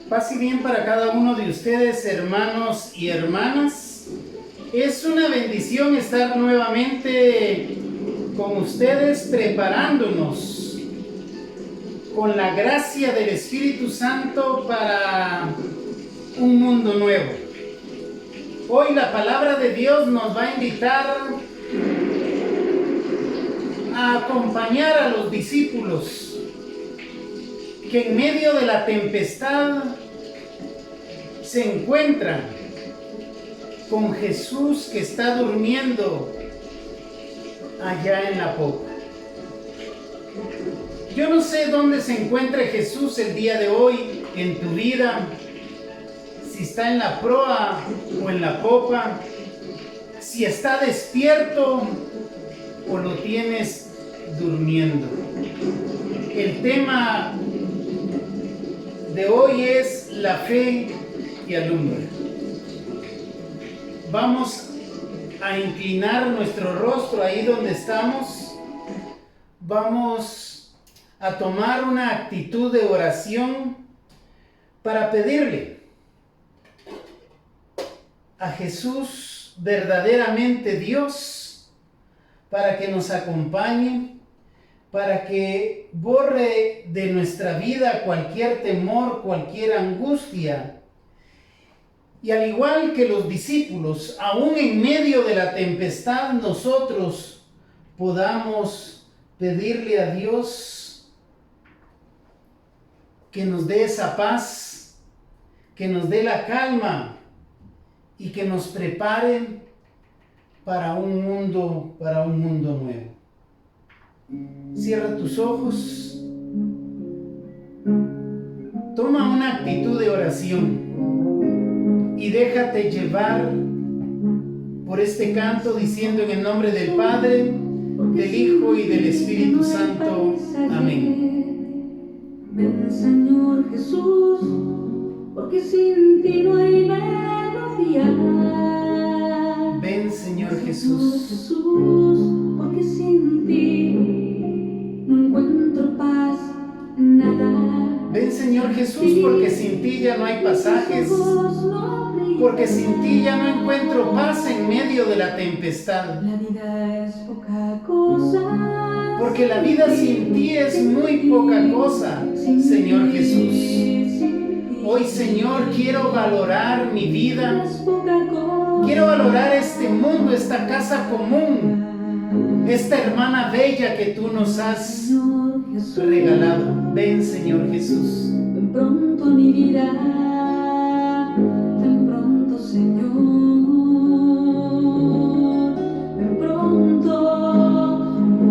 Paz y bien para cada uno de ustedes, hermanos y hermanas. Es una bendición estar nuevamente con ustedes preparándonos con la gracia del Espíritu Santo para un mundo nuevo. Hoy la palabra de Dios nos va a invitar a acompañar a los discípulos que en medio de la tempestad se encuentran con Jesús que está durmiendo allá en la popa. Yo no sé dónde se encuentre Jesús el día de hoy en tu vida, si está en la proa o en la popa, si está despierto o lo tienes durmiendo. El tema de hoy es la fe que alumbra. Vamos a inclinar nuestro rostro ahí donde estamos. Vamos a tomar una actitud de oración para pedirle a Jesús, verdaderamente Dios, para que nos acompañe, para que borre de nuestra vida cualquier temor, cualquier angustia. Y al igual que los discípulos, aún en medio de la tempestad, nosotros podamos pedirle a Dios que nos dé esa paz, que nos dé la calma y que nos prepare para un mundo nuevo. Cierra tus ojos. Toma una actitud de oración y déjate llevar por este canto diciendo en el nombre del Padre, del Hijo y del Espíritu Santo. Amén. Ven, Señor Jesús, porque sin ti no hay melodía. Ven, Señor Jesús, porque sin ti no encuentro paz, nada. Ven, Señor Jesús, porque sin ti ya no hay pasajes, porque sin ti ya no encuentro paz en medio de la tempestad. La vida es poca cosa, porque la vida sin ti es muy poca cosa, Señor Jesús. Hoy, Señor, quiero valorar mi vida, quiero valorar este mundo, esta casa común, esta hermana bella que tú nos has regalado. Ven, Señor Jesús. Ven pronto a mi vida, ven pronto, Señor. Ven pronto,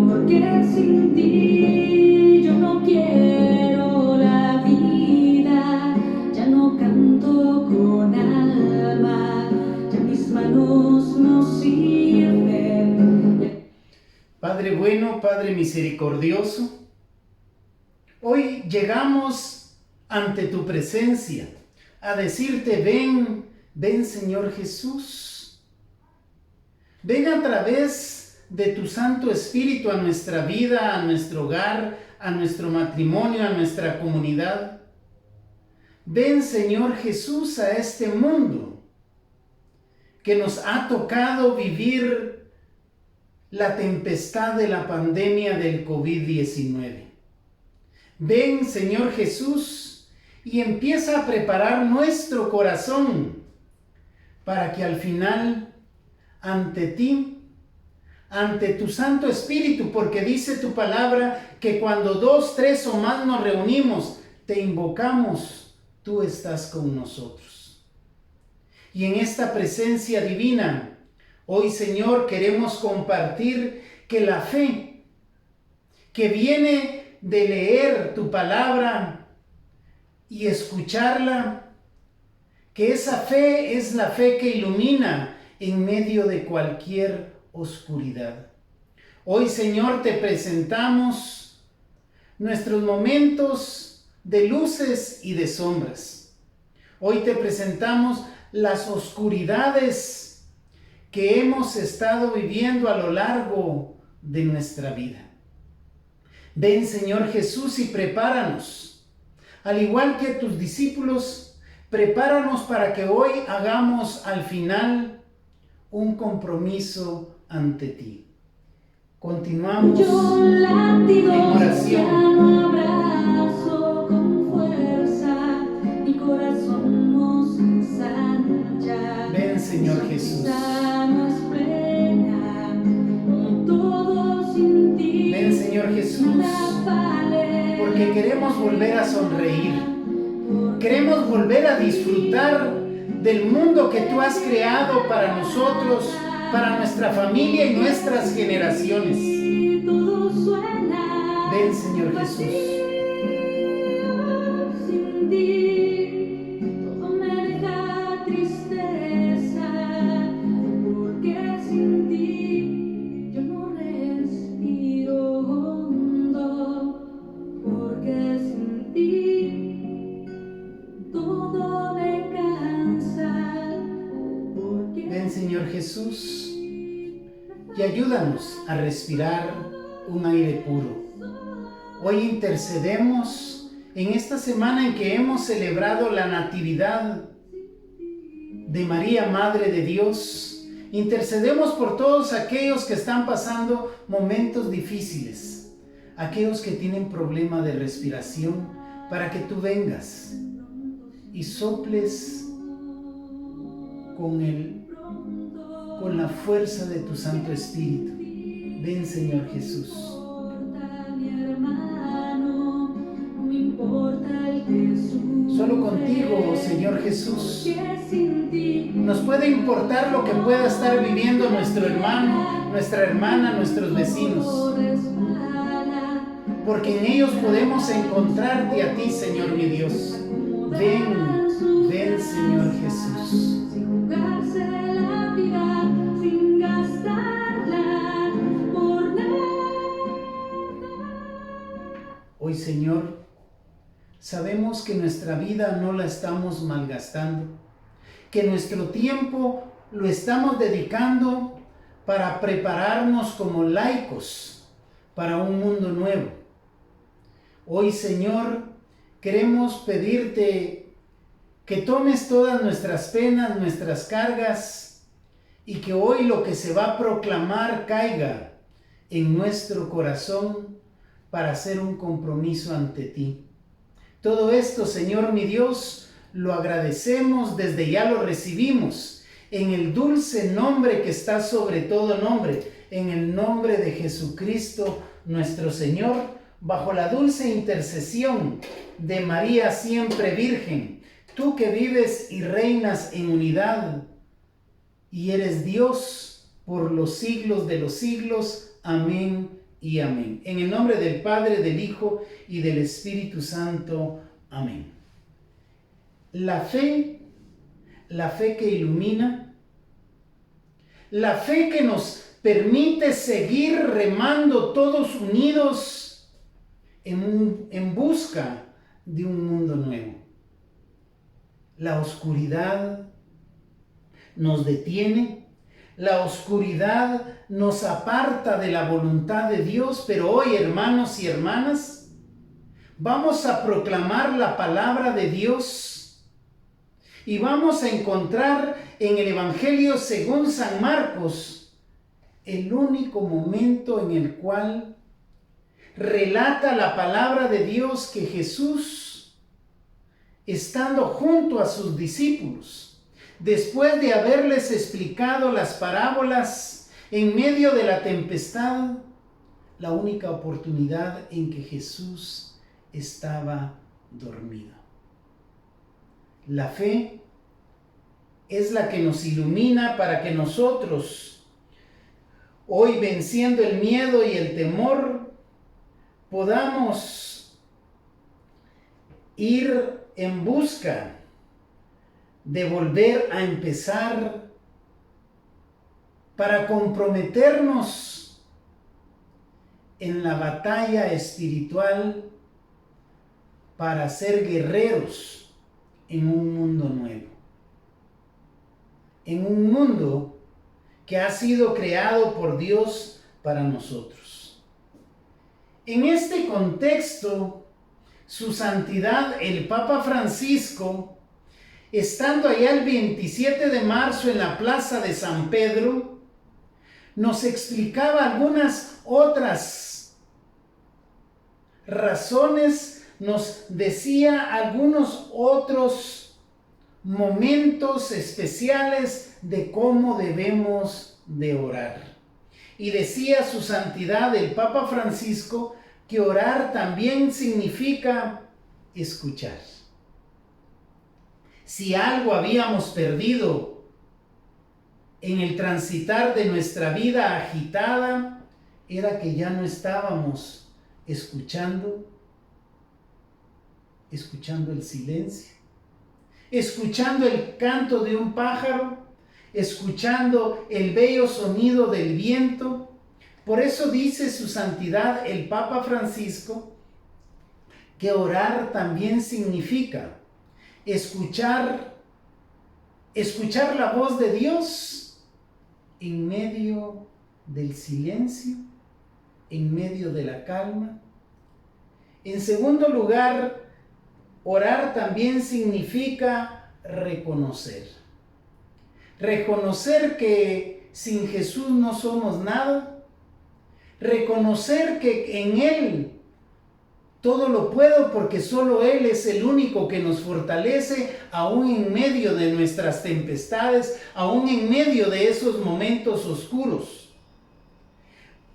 porque sin ti yo no quiero la vida. Ya no canto con alma, ya mis manos no sirven. Padre bueno, Padre misericordioso, hoy llegamos ante tu presencia a decirte, ven, ven, Señor Jesús. Ven a través de tu Santo Espíritu a nuestra vida, a nuestro hogar, a nuestro matrimonio, a nuestra comunidad. Ven, Señor Jesús, a este mundo que nos ha tocado vivir la tempestad de la pandemia del COVID-19. Ven, Señor Jesús, y empieza a preparar nuestro corazón para que al final, ante ti, ante tu Santo Espíritu, porque dice tu palabra que cuando 2, 3 o más nos reunimos, te invocamos, tú estás con nosotros. Y en esta presencia divina, hoy, Señor, queremos compartir que la fe que viene de leer tu palabra y escucharla, que esa fe es la fe que ilumina en medio de cualquier oscuridad. Hoy, Señor, te presentamos nuestros momentos de luces y de sombras. Hoy te presentamos las oscuridades que hemos estado viviendo a lo largo de nuestra vida. Ven, Señor Jesús, y prepáranos al igual que tus discípulos, prepáranos para que hoy hagamos al final un compromiso ante ti. Continuamos en oración. Abrazo con fuerza, mi corazón nos ensancha. Ven, Señor Jesús. No es plena, como todo sin ti. Ven, Señor Jesús, porque queremos volver a sonreír. Queremos volver a disfrutar del mundo que tú has creado para nosotros, para nuestra familia y nuestras generaciones. Ven, Señor Jesús. Sin ti todo me deja tristeza, porque sin ti yo no respiro hondo, porque sin ti todo me cansa. Ven, Señor Jesús, y ayúdanos a respirar un aire puro. Hoy intercedemos en esta semana en que hemos celebrado la Natividad de María, Madre de Dios. Intercedemos por todos aquellos que están pasando momentos difíciles, aquellos que tienen problema de respiración, para que tú vengas y soples con la fuerza de tu Santo Espíritu. Ven, Señor Jesús. Solo contigo, Señor Jesús, nos puede importar lo que pueda estar viviendo nuestro hermano, nuestra hermana, nuestros vecinos, porque en ellos podemos encontrarte a ti, Señor mi Dios. Ven, ven, Señor Jesús. Hoy, Señor, sabemos que nuestra vida no la estamos malgastando, que nuestro tiempo lo estamos dedicando para prepararnos como laicos para un mundo nuevo. Hoy, Señor, queremos pedirte que tomes todas nuestras penas, nuestras cargas, y que hoy lo que se va a proclamar caiga en nuestro corazón para hacer un compromiso ante ti. Todo esto, Señor mi Dios, lo agradecemos, desde ya lo recibimos, en el dulce nombre que está sobre todo nombre, en el nombre de Jesucristo nuestro Señor, bajo la dulce intercesión de María siempre Virgen, tú que vives y reinas en unidad y eres Dios por los siglos de los siglos. Amén y amén. En el nombre del Padre, del Hijo y del Espíritu Santo. Amén. La fe que ilumina, la fe que nos permite seguir remando todos unidos en busca de un mundo nuevo. La oscuridad nos detiene, la oscuridad nos aparta de la voluntad de Dios, pero hoy, hermanos y hermanas, vamos a proclamar la palabra de Dios y vamos a encontrar en el Evangelio según San Marcos el único momento en el cual relata la palabra de Dios que Jesús, estando junto a sus discípulos, después de haberles explicado las parábolas en medio de la tempestad, la única oportunidad en que Jesús estaba dormido. La fe es la que nos ilumina para que nosotros, hoy venciendo el miedo y el temor, podamos ir en busca de volver a empezar, para comprometernos en la batalla espiritual, para ser guerreros en un mundo nuevo, en un mundo que ha sido creado por Dios para nosotros. En este contexto, Su Santidad el Papa Francisco, estando allá el 27 de marzo en la plaza de San Pedro, nos explicaba algunas otras razones, nos decía algunos otros momentos especiales de cómo debemos de orar. Y decía su Santidad el Papa Francisco que orar también significa escuchar. Si algo habíamos perdido en el transitar de nuestra vida agitada, era que ya no estábamos escuchando el silencio, escuchando el canto de un pájaro, escuchando el bello sonido del viento. Por eso dice su Santidad el Papa Francisco que orar también significa escuchar la voz de Dios en medio del silencio, en medio de la calma. En segundo lugar, orar también significa reconocer. Reconocer que sin Jesús no somos nada. Reconocer que en Él todo lo puedo porque solo Él es el único que nos fortalece aún en medio de nuestras tempestades, aún en medio de esos momentos oscuros.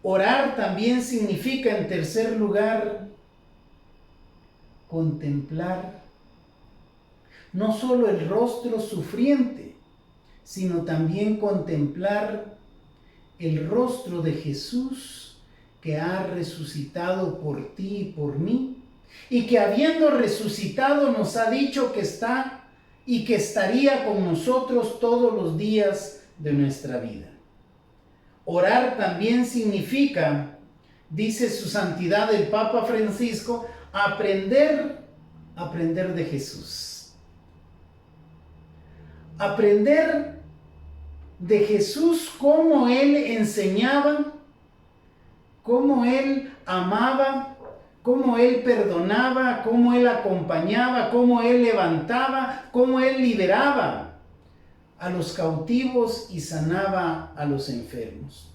Orar también significa, en tercer lugar, contemplar no solo el rostro sufriente, sino también contemplar el rostro de Jesús que ha resucitado por ti y por mí, y que habiendo resucitado nos ha dicho que está y que estaría con nosotros todos los días de nuestra vida. Orar también significa, dice su Santidad el Papa Francisco, aprender de Jesús. Aprender de Jesús cómo Él enseñaba, cómo Él amaba, cómo Él perdonaba, cómo Él acompañaba, cómo Él levantaba, cómo Él liberaba a los cautivos y sanaba a los enfermos.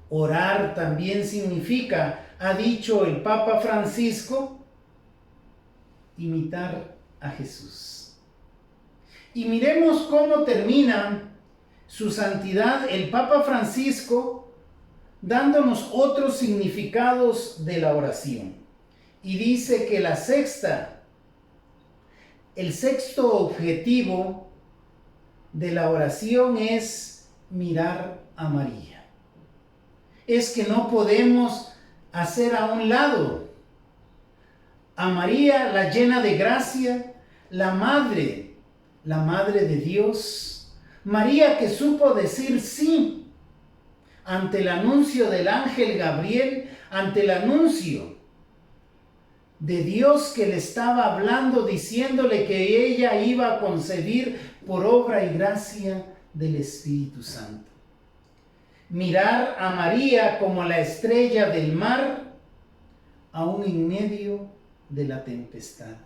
Orar también significa, ha dicho el Papa Francisco, imitar a Jesús. Y miremos cómo termina su Santidad el Papa Francisco dándonos otros significados de la oración. Y dice que el sexto objetivo de la oración es mirar a María. Es que no podemos hacer a un lado a María, la llena de gracia, la madre de Dios, María que supo decir sí ante el anuncio del ángel Gabriel, ante el anuncio de Dios que le estaba hablando, diciéndole que ella iba a concebir por obra y gracia del Espíritu Santo. Mirar a María como la estrella del mar, aún en medio de la tempestad.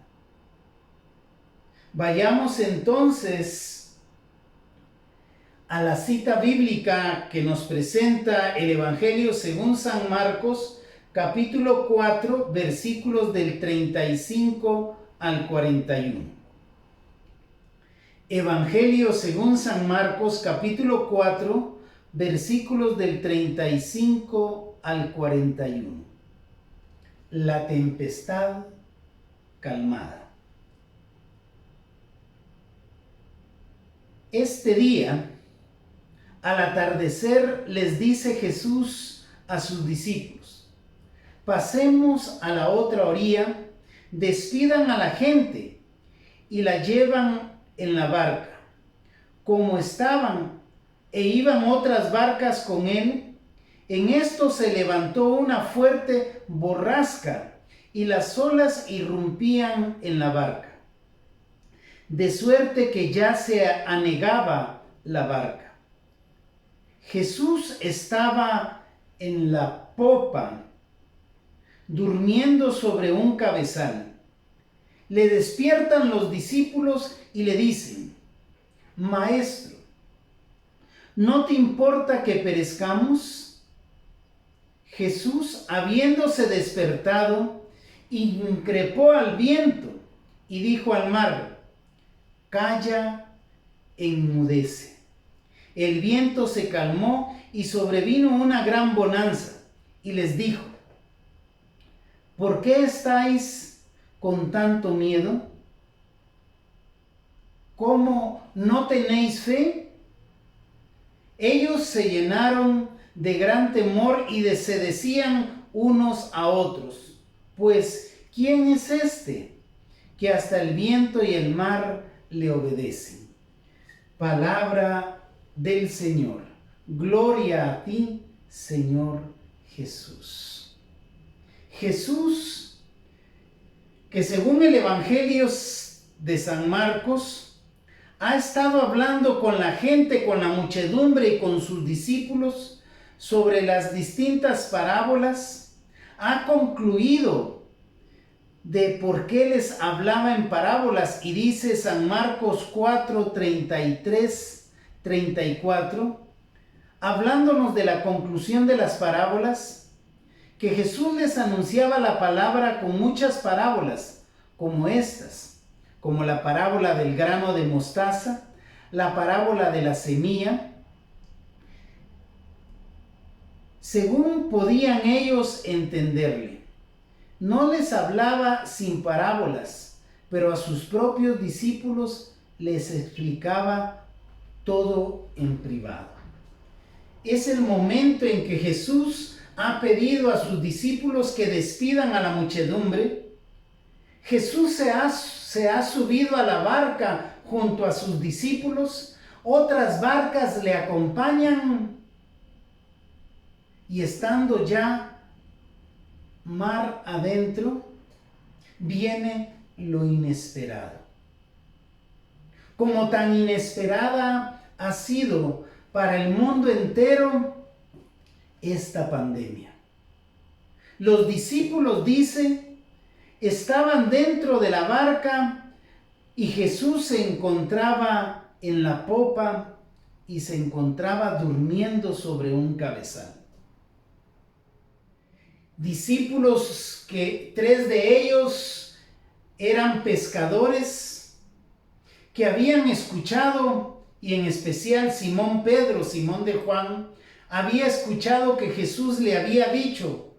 Vayamos entonces a la cita bíblica que nos presenta el Evangelio según San Marcos, capítulo 4, versículos del 35 al 41. Evangelio según San Marcos, capítulo 4, versículos del 35 al 41. La tempestad calmada. Este día, al atardecer, les dice Jesús a sus discípulos: pasemos a la otra orilla, despidan a la gente y la llevan en la barca. Como estaban e iban otras barcas con él, en esto se levantó una fuerte borrasca y las olas irrumpían en la barca, de suerte que ya se anegaba la barca. Jesús estaba en la popa, durmiendo sobre un cabezal. Le despiertan los discípulos y le dicen: Maestro, ¿no te importa que perezcamos? Jesús, habiéndose despertado, increpó al viento y dijo al mar: Calla, enmudece. El viento se calmó y sobrevino una gran bonanza. Y les dijo: ¿por qué estáis con tanto miedo? ¿Cómo no tenéis fe? Ellos se llenaron de gran temor y se decían unos a otros: pues, ¿quién es este que hasta el viento y el mar le obedecen? Palabra del Señor. Gloria a ti, Señor Jesús. Jesús, que según el Evangelio de San Marcos, ha estado hablando con la gente, con la muchedumbre y con sus discípulos sobre las distintas parábolas, ha concluido de por qué les hablaba en parábolas y dice San Marcos 4, 33, 34, hablándonos de la conclusión de las parábolas, que Jesús les anunciaba la palabra con muchas parábolas, como estas, como la parábola del grano de mostaza, la parábola de la semilla, según podían ellos entenderle. No les hablaba sin parábolas, pero a sus propios discípulos les explicaba todo en privado. Es el momento en que Jesús ha pedido a sus discípulos que despidan a la muchedumbre. Jesús se ha subido a la barca junto a sus discípulos. Otras barcas le acompañan. Y estando ya mar adentro, viene lo inesperado. Como tan inesperada ha sido para el mundo entero esta pandemia. Los discípulos, dice, estaban dentro de la barca y Jesús se encontraba en la popa y se encontraba durmiendo sobre un cabezal. Discípulos que 3 de ellos eran pescadores, que habían escuchado, y en especial Simón Pedro, Simón de Juan, había escuchado que Jesús le había dicho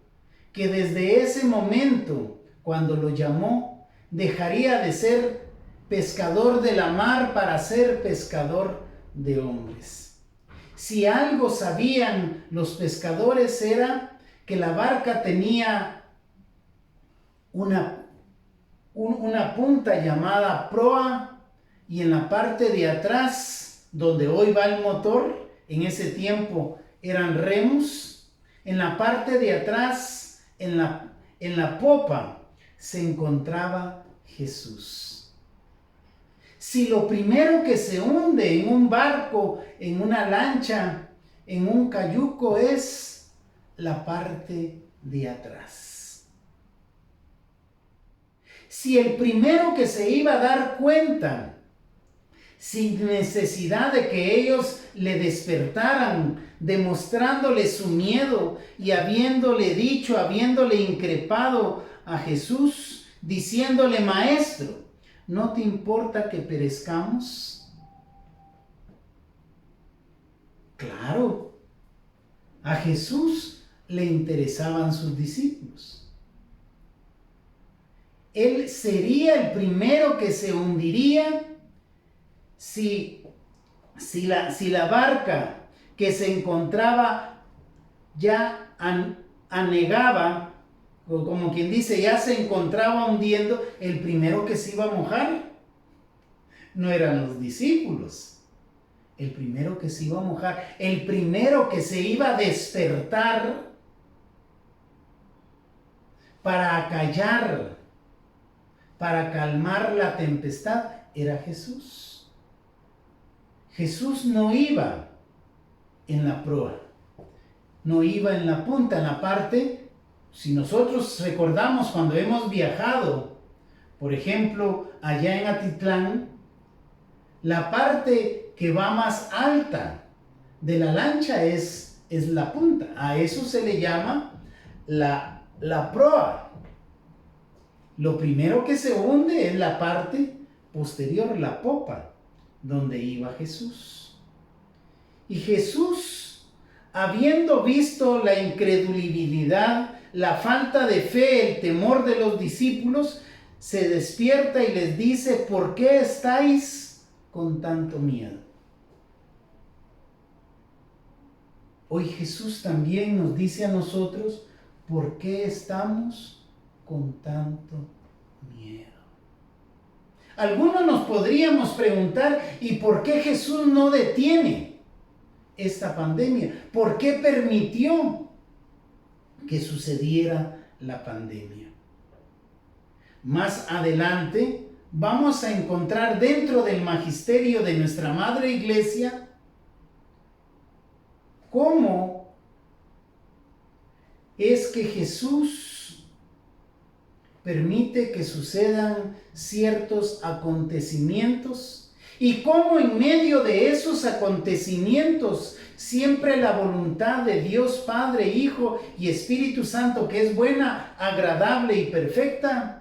que desde ese momento, cuando lo llamó, dejaría de ser pescador de la mar para ser pescador de hombres. Si algo sabían los pescadores era que la barca tenía una punta llamada proa, y en la parte de atrás, donde hoy va el motor, en ese tiempo eran remos. En la parte de atrás, en la popa, se encontraba Jesús. Si lo primero que se hunde en un barco, en una lancha, en un cayuco, es la parte de atrás. Si el primero que se iba a dar cuenta, sin necesidad de que ellos le despertaran, demostrándole su miedo y habiéndole dicho, habiéndole increpado a Jesús, diciéndole: Maestro, ¿no te importa que perezcamos? Claro, a Jesús le interesaban sus discípulos. Él sería el primero que se hundiría si la barca que se encontraba ya anegaba, o como quien dice, ya se encontraba hundiendo, el primero que se iba a mojar no eran los discípulos. El primero que se iba a mojar, el primero que se iba a despertar para acallar, para calmar la tempestad, era Jesús. Jesús no iba en la proa, no iba en la punta, en la parte Si nosotros recordamos cuando hemos viajado, por ejemplo, allá en Atitlán, la parte que va más alta de la lancha es la punta. A eso se le llama la proa. Lo primero que se hunde es la parte posterior, la popa, donde iba Jesús. Y Jesús, habiendo visto la incredulidad, la falta de fe, el temor de los discípulos, se despierta y les dice: ¿por qué estáis con tanto miedo? Hoy Jesús también nos dice a nosotros: ¿por qué estamos con tanto miedo? Algunos nos podríamos preguntar: ¿y por qué Jesús no detiene esta pandemia? ¿Por qué permitió que sucediera la pandemia? Más adelante vamos a encontrar dentro del magisterio de nuestra Madre Iglesia cómo es que Jesús permite que sucedan ciertos acontecimientos y cómo en medio de esos acontecimientos siempre la voluntad de Dios Padre, Hijo y Espíritu Santo, que es buena, agradable y perfecta,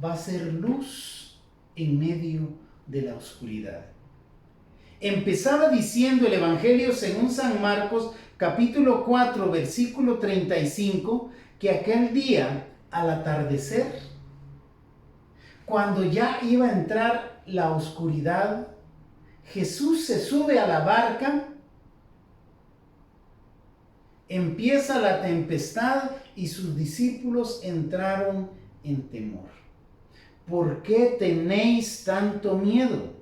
va a ser luz en medio de la oscuridad. Empezaba diciendo el Evangelio según San Marcos, capítulo 4, versículo 35, que aquel día, al atardecer, cuando ya iba a entrar la oscuridad, Jesús se sube a la barca, empieza la tempestad y sus discípulos entraron en temor. ¿Por qué tenéis tanto miedo?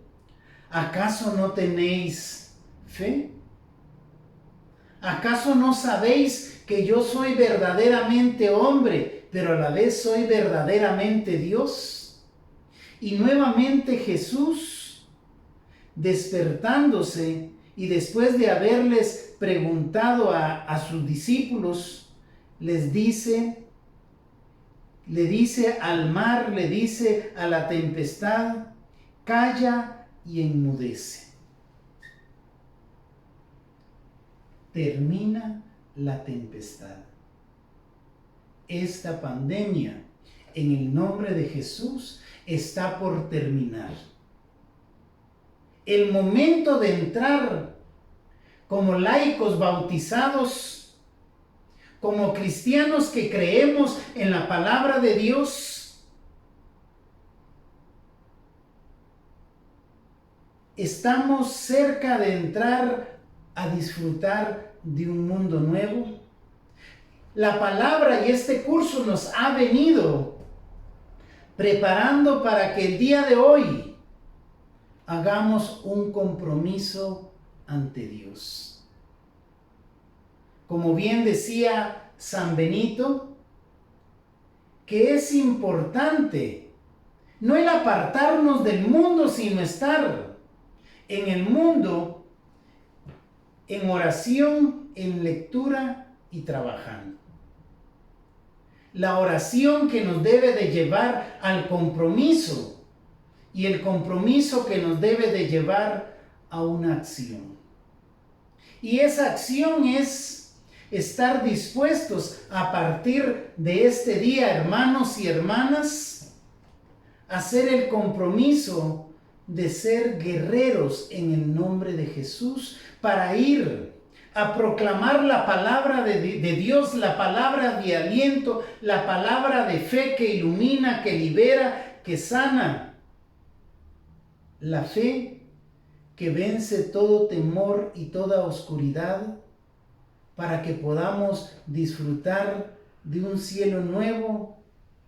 ¿Acaso no tenéis fe? ¿Acaso no sabéis que yo soy verdaderamente hombre, pero a la vez soy verdaderamente Dios? Y nuevamente Jesús, despertándose y después de haberles preguntado a sus discípulos, le dice al mar, le dice a la tempestad: calla y enmudece. Termina la tempestad. Esta pandemia, en el nombre de Jesús, está por terminar. El momento de entrar como laicos bautizados, como cristianos que creemos en la palabra de Dios, estamos cerca de entrar a disfrutar de un mundo nuevo. La palabra y este curso nos ha venido preparando para que el día de hoy hagamos un compromiso ante Dios. Como bien decía San Benito, que es importante no el apartarnos del mundo, sino estar en el mundo, en oración, en lectura y trabajando. La oración que nos debe de llevar al compromiso y el compromiso que nos debe de llevar a una acción. Y esa acción es estar dispuestos a partir de este día, hermanos y hermanas, a hacer el compromiso de ser guerreros en el nombre de Jesús para ir a proclamar la palabra de Dios, la palabra de aliento, la palabra de fe que ilumina, que libera, que sana. La fe que vence todo temor y toda oscuridad para que podamos disfrutar de un cielo nuevo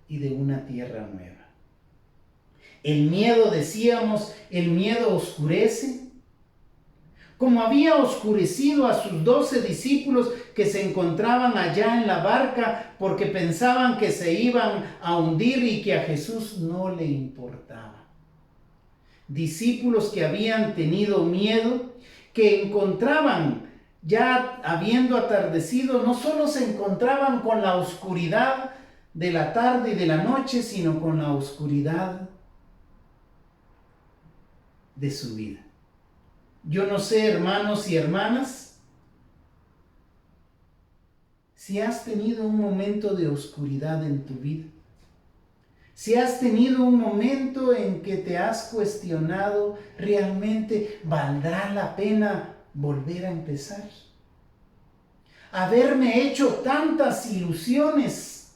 y de una tierra nueva. El miedo, decíamos, el miedo oscurece. Como había oscurecido a sus 12 discípulos que se encontraban allá en la barca porque pensaban que se iban a hundir y que a Jesús no le importaba. Discípulos que habían tenido miedo, que encontraban ya habiendo atardecido, no solo se encontraban con la oscuridad de la tarde y de la noche, sino con la oscuridad de su vida. Yo no sé, hermanos y hermanas, si has tenido un momento de oscuridad en tu vida, si has tenido un momento en que te has cuestionado, ¿realmente valdrá la pena volver a empezar? Haberme hecho tantas ilusiones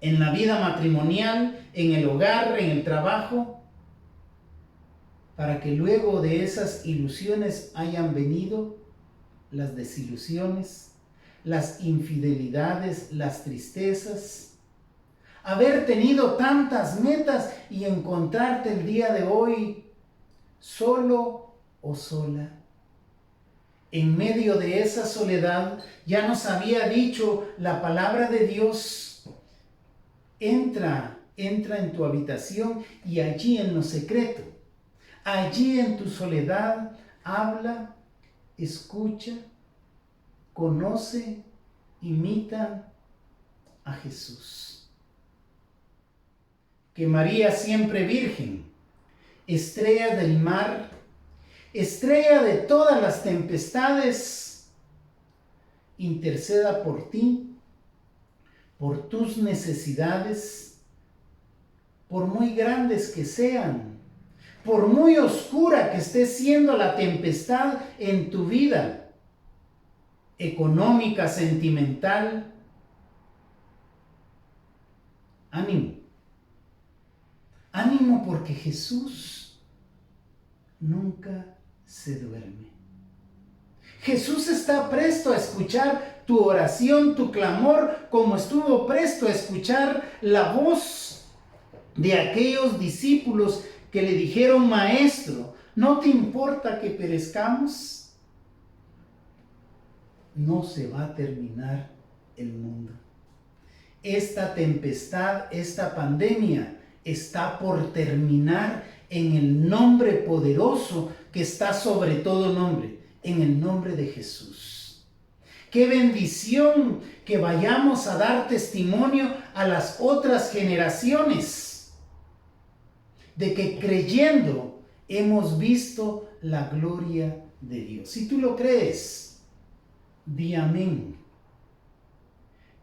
en la vida matrimonial, en el hogar, en el trabajo, para que luego de esas ilusiones hayan venido las desilusiones, las infidelidades, las tristezas. Haber tenido tantas metas y encontrarte el día de hoy solo o sola. En medio de esa soledad, ya nos había dicho la palabra de Dios, entra en tu habitación y allí en lo secreto, allí en tu soledad, habla, escucha, conoce, imita a Jesús. Que María, siempre virgen, estrella del mar, estrella de todas las tempestades, interceda por ti, por tus necesidades, por muy grandes que sean, por muy oscura que esté siendo la tempestad en tu vida, económica, sentimental. Ánimo. Ánimo, porque Jesús nunca se duerme. Jesús está presto a escuchar tu oración, tu clamor, como estuvo presto a escuchar la voz de aquellos discípulos que le dijeron: Maestro, ¿no te importa que perezcamos? No se va a terminar el mundo. Esta tempestad, esta pandemia está por terminar en el nombre poderoso que está sobre todo nombre, en el nombre de Jesús. Qué bendición que vayamos a dar testimonio a las otras generaciones de que creyendo hemos visto la gloria de Dios. Si tú lo crees, di amén,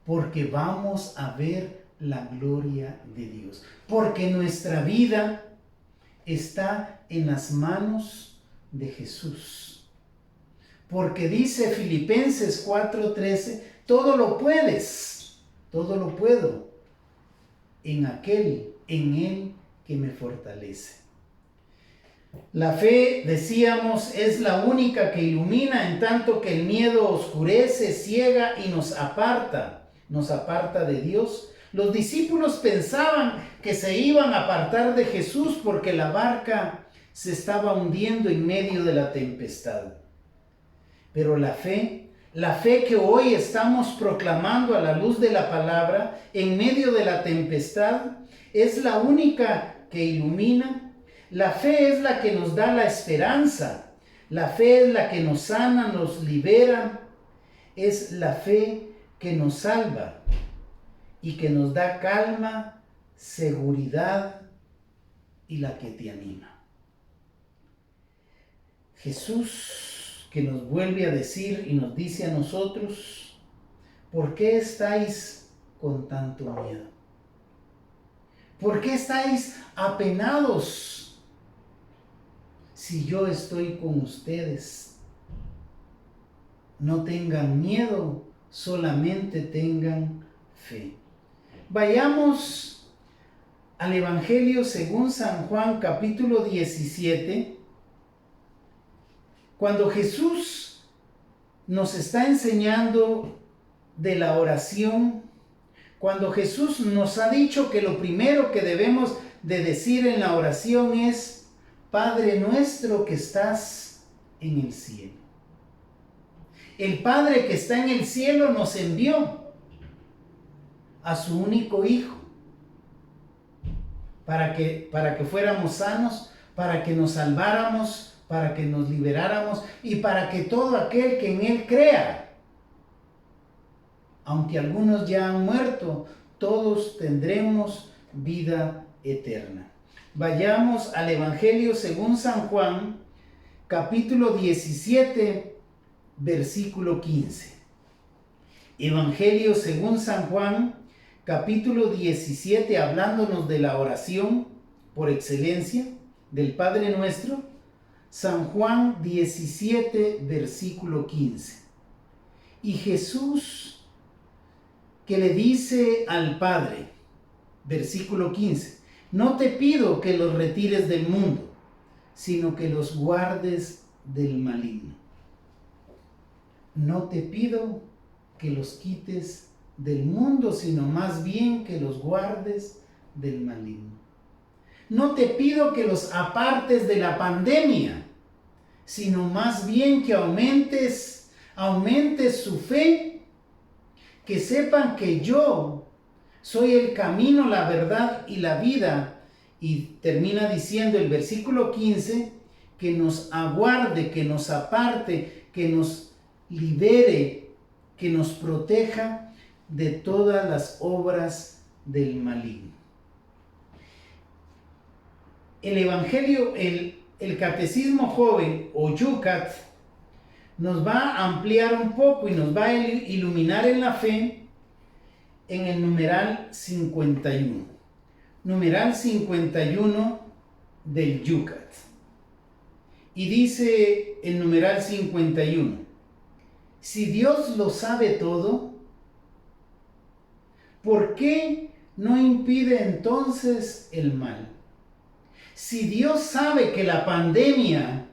porque vamos a ver la gloria de Dios, porque nuestra vida está en las manos de Jesús, porque dice Filipenses 4:13, todo lo puedes, todo lo puedo en Él que me fortalece. La fe, decíamos, es la única que ilumina, en tanto que el miedo oscurece, ciega y nos aparta de Dios. Los discípulos pensaban que se iban a apartar de Jesús porque la barca se estaba hundiendo en medio de la tempestad. Pero la fe que hoy estamos proclamando a la luz de la palabra, en medio de la tempestad, es la única que ilumina. La fe es la que nos da la esperanza. La fe es la que nos sana, nos libera. Es la fe que nos salva y que nos da calma, seguridad y la que te anima. Jesús, que nos vuelve a decir y nos dice a nosotros: ¿por qué estáis con tanto miedo? ¿Por qué estáis apenados si yo estoy con ustedes? No tengan miedo, solamente tengan fe. Vayamos al Evangelio según San Juan, capítulo 17, cuando Jesús nos está enseñando de la oración, cuando Jesús nos ha dicho que lo primero que debemos de decir en la oración es: Padre nuestro que estás en el cielo. El Padre que está en el cielo nos envió a su único Hijo para que fuéramos sanos, para que nos salváramos para que nos liberáramos y para que todo aquel que en Él crea, aunque algunos ya han muerto, todos tendremos vida eterna. Vayamos al Evangelio según San Juan, capítulo 17, versículo 15. Evangelio según San Juan, capítulo 17, hablándonos de la oración por excelencia del Padre Nuestro. San Juan 17, versículo 15. Y Jesús, que le dice al Padre, versículo 15, no te pido que los retires del mundo, sino que los guardes del maligno. No te pido que los quites del mundo, sino más bien que los guardes del maligno. No te pido que los apartes de la pandemia, sino más bien que aumentes su fe, que sepan que yo soy el camino, la verdad y la vida. Y termina diciendo el versículo 15, que nos aguarde, que nos aparte, que nos libere, que nos proteja de todas las obras del maligno. El Evangelio, el Catecismo Joven o Yucat, nos va a ampliar un poco y nos va a iluminar en la fe en el numeral 51. Numeral 51 del Yucat. Y dice el numeral 51, si Dios lo sabe todo, ¿por qué no impide entonces el mal? Si Dios sabe que la pandemia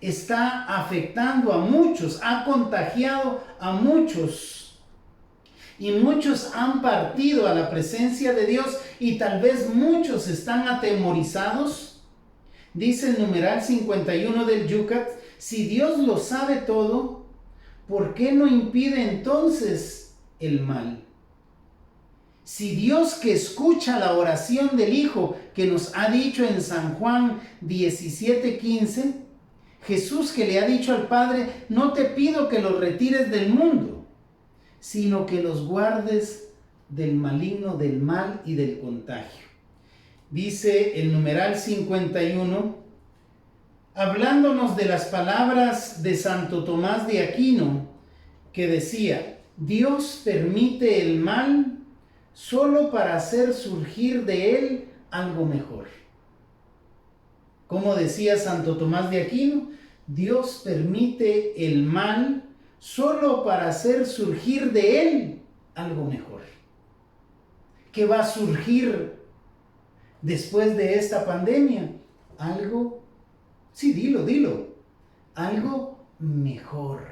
está afectando a muchos, ha contagiado a muchos, y muchos han partido a la presencia de Dios, y tal vez muchos están atemorizados, dice el numeral 51 del Yucat, si Dios lo sabe todo, ¿por qué no impide entonces el mal? Si Dios, que escucha la oración del Hijo, que nos ha dicho en San Juan 17:15, Jesús que le ha dicho al Padre, no te pido que los retires del mundo, sino que los guardes del maligno, del mal y del contagio. Dice el numeral 51, hablándonos de las palabras de Santo Tomás de Aquino, que decía, Dios permite el mal solo para hacer surgir de él algo mejor. Como decía Santo Tomás de Aquino, Dios permite el mal solo para hacer surgir de él algo mejor. ¿Qué va a surgir después de esta pandemia? Algo, sí, dilo, algo mejor.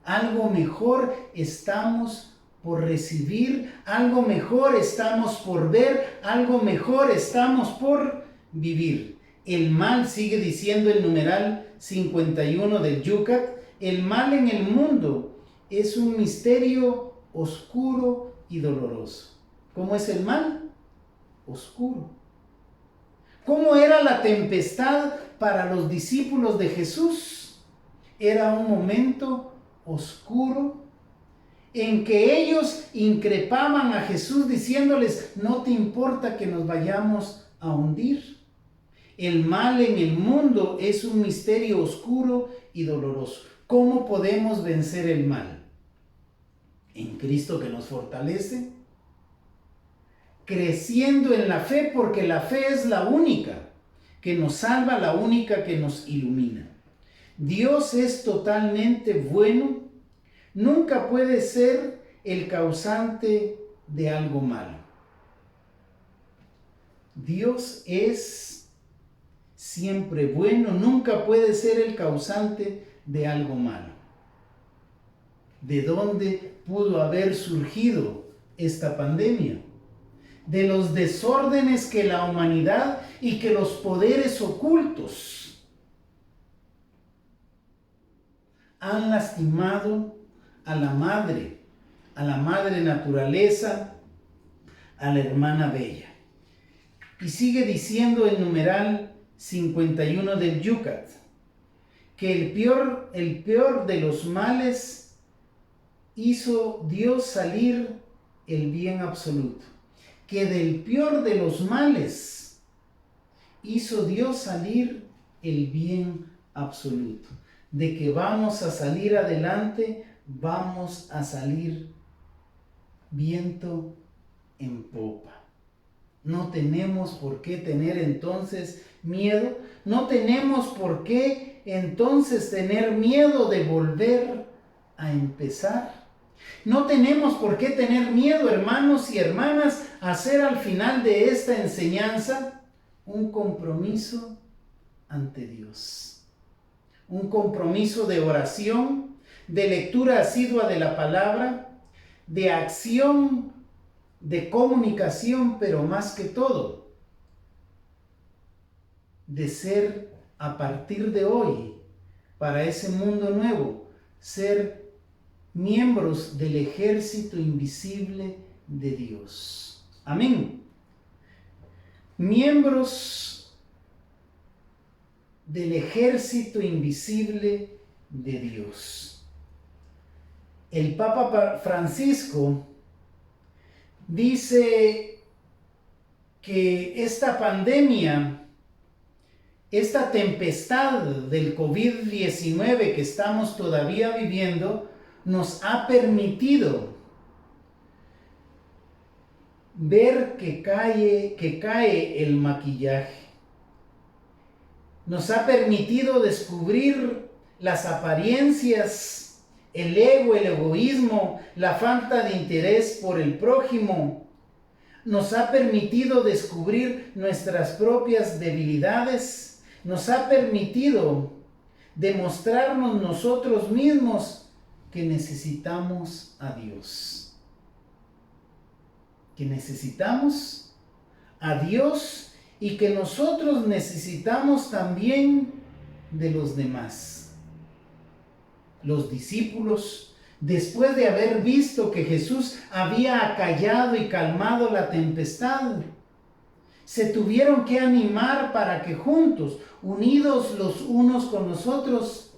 Algo mejor estamos por recibir, algo mejor estamos por ver, algo mejor estamos por vivir. El mal, sigue diciendo el numeral 51 del Yucat, el mal en el mundo es un misterio oscuro y doloroso. ¿Cómo es el mal? Oscuro. ¿Cómo era la tempestad para los discípulos de Jesús? Era un momento oscuro en que ellos increpaban a Jesús diciéndoles, no te importa que nos vayamos a hundir. El mal en el mundo es un misterio oscuro y doloroso. ¿Cómo podemos vencer el mal? En Cristo que nos fortalece, creciendo en la fe, porque la fe es la única que nos salva, la única que nos ilumina. Dios es totalmente bueno, nunca puede ser el causante de algo malo. Dios es siempre bueno, nunca puede ser el causante de algo malo. ¿De dónde pudo haber surgido esta pandemia? De los desórdenes que la humanidad y que los poderes ocultos han lastimado a la madre naturaleza, a la hermana bella. Y sigue diciendo el numeral 51 del Yucat, que el peor de los males hizo Dios salir el bien absoluto. Que del peor de los males hizo Dios salir el bien absoluto. De que vamos a salir adelante, vamos a salir viento en popa. No tenemos por qué tener entonces miedo, no tenemos por qué entonces tener miedo de volver a empezar. No tenemos por qué tener miedo, hermanos y hermanas, a hacer al final de esta enseñanza un compromiso ante Dios. Un compromiso de oración, de lectura asidua de la palabra, de acción, de comunicación, pero más que todo, de ser a partir de hoy, para ese mundo nuevo, ser miembros del ejército invisible de Dios. Amén. Miembros del ejército invisible de Dios. El Papa Francisco dice que esta pandemia, esta tempestad del COVID-19 que estamos todavía viviendo, nos ha permitido ver que cae el maquillaje. Nos ha permitido descubrir las apariencias, el ego, el egoísmo, la falta de interés por el prójimo. Nos ha permitido descubrir nuestras propias debilidades. Nos ha permitido demostrarnos nosotros mismos que necesitamos a Dios. Que necesitamos a Dios y que nosotros necesitamos también de los demás. Los discípulos, después de haber visto que Jesús había acallado y calmado la tempestad, se tuvieron que animar para que juntos, unidos los unos con los otros,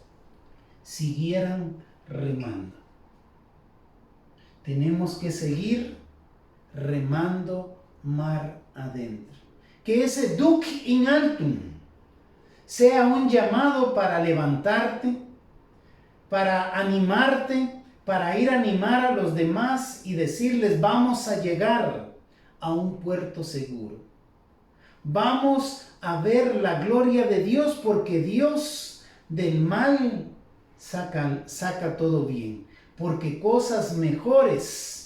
siguieran remando. Tenemos que seguir remando mar adentro. Que ese duc in altum sea un llamado para levantarte, para animarte, para ir a animar a los demás y decirles: vamos a llegar a un puerto seguro. Vamos a ver la gloria de Dios, porque Dios del mal saca todo bien, porque cosas mejores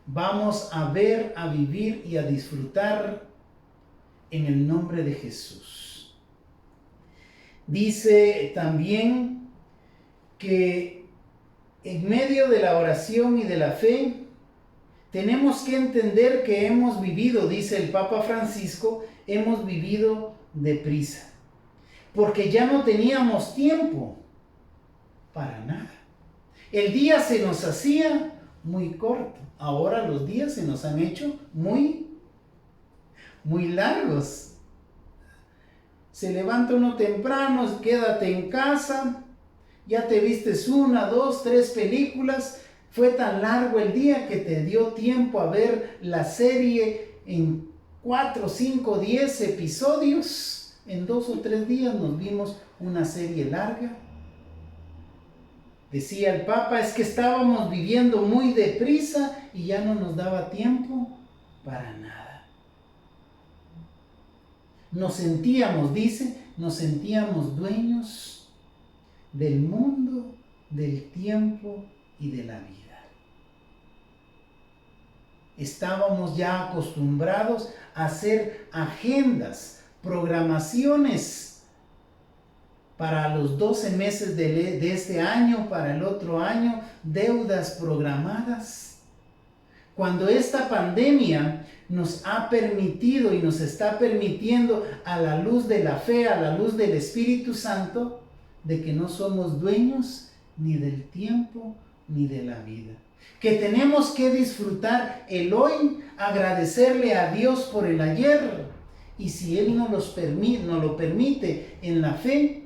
vamos a ver, a vivir y a disfrutar en el nombre de Jesús. Dice también que en medio de la oración y de la fe tenemos que entender que hemos vivido, dice el Papa Francisco, hemos vivido deprisa, porque ya no teníamos tiempo para nada. El día se nos hacía muy corto. Ahora los días se nos han hecho muy largos. Se levanta uno temprano, quédate en casa, ya te vistes 1, 2, 3 películas. Fue tan largo el día que te dio tiempo a ver la serie en 4, 5, 10 episodios. En 2 o 3 días nos vimos una serie larga. Decía el Papa, es que estábamos viviendo muy deprisa y ya no nos daba tiempo para nada. Nos sentíamos dueños del mundo, del tiempo y de la vida. Estábamos ya acostumbrados a hacer agendas, programaciones para los 12 meses de este año, para el otro año, deudas programadas. Cuando esta pandemia nos ha permitido y nos está permitiendo, a la luz de la fe, a la luz del Espíritu Santo, de que no somos dueños ni del tiempo ni de la vida. que tenemos que disfrutar el hoy, agradecerle a Dios por el ayer, y si Él nos lo permite en la fe,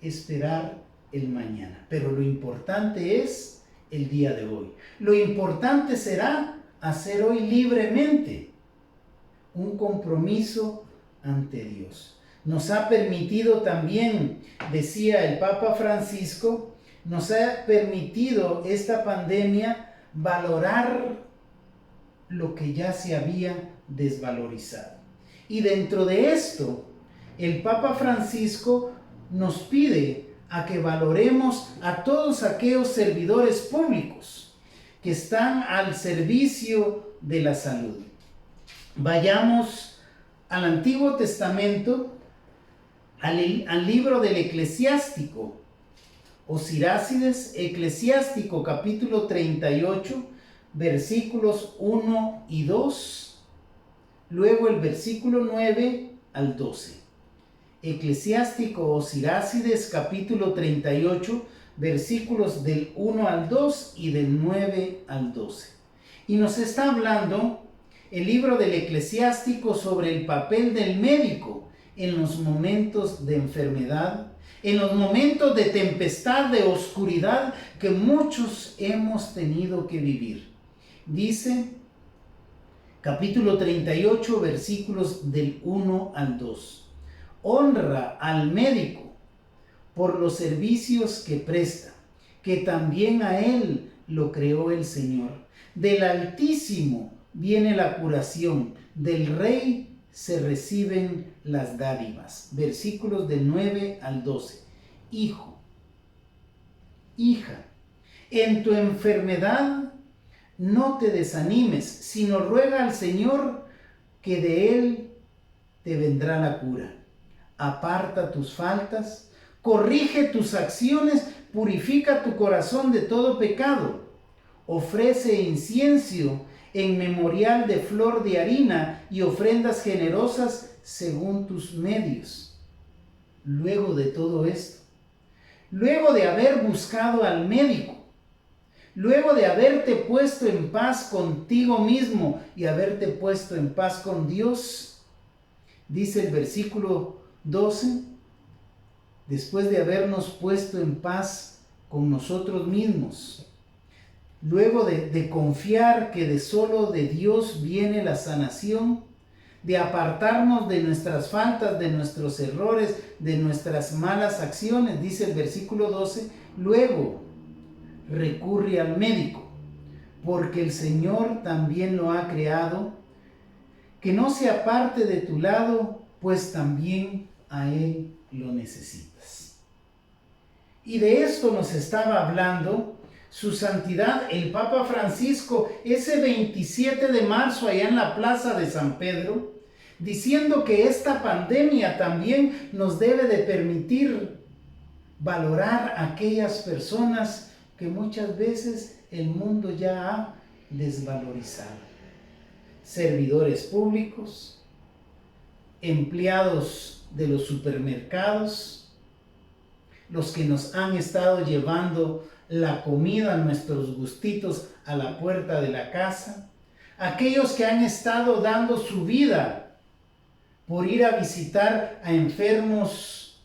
esperar el mañana. Pero lo importante es el día de hoy. Lo importante será hacer hoy libremente un compromiso ante Dios. Nos ha permitido también, decía el Papa Francisco, nos ha permitido esta pandemia valorar lo que ya se había desvalorizado. Y dentro de esto, el Papa Francisco nos pide a que valoremos a todos aquellos servidores públicos que están al servicio de la salud. Vayamos al Antiguo Testamento, al libro del Eclesiástico, o Sirácides, Eclesiástico capítulo 38, versículos 1 y 2, luego el versículo 9 al 12. Eclesiástico o Sirácides capítulo 38, versículos del 1 al 2 y del 9 al 12. Y nos está hablando el libro del Eclesiástico sobre el papel del médico en los momentos de enfermedad, en los momentos de tempestad, de oscuridad que muchos hemos tenido que vivir. Dice, capítulo 38, versículos del 1 al 2. Honra al médico por los servicios que presta, que también a él lo creó el Señor. Del Altísimo viene la curación, del Rey se reciben las dádivas. Versículos del 9 al 12. Hijo, hija, en tu enfermedad no te desanimes, sino ruega al Señor, que de Él te vendrá la cura. Aparta tus faltas, corrige tus acciones, purifica tu corazón de todo pecado. Ofrece incienso en memorial de flor de harina y ofrendas generosas según tus medios. Luego de todo esto, luego de haber buscado al médico, luego de haberte puesto en paz contigo mismo y haberte puesto en paz con Dios, dice el versículo 12, después de habernos puesto en paz con nosotros mismos, luego de confiar que de solo de Dios viene la sanación, de apartarnos de nuestras faltas, de nuestros errores, de nuestras malas acciones, dice el versículo 12, luego recurre al médico, porque el Señor también lo ha creado, que no se aparte de tu lado, pues también a Él lo necesitas. Y de esto nos estaba hablando Su Santidad el Papa Francisco ese 27 de marzo allá en la Plaza de San Pedro, diciendo que esta pandemia también nos debe de permitir valorar a aquellas personas que muchas veces el mundo ya ha desvalorizado. Servidores públicos, empleados de los supermercados, los que nos han estado llevando la comida, nuestros gustitos a la puerta de la casa, aquellos que han estado dando su vida por ir a visitar a enfermos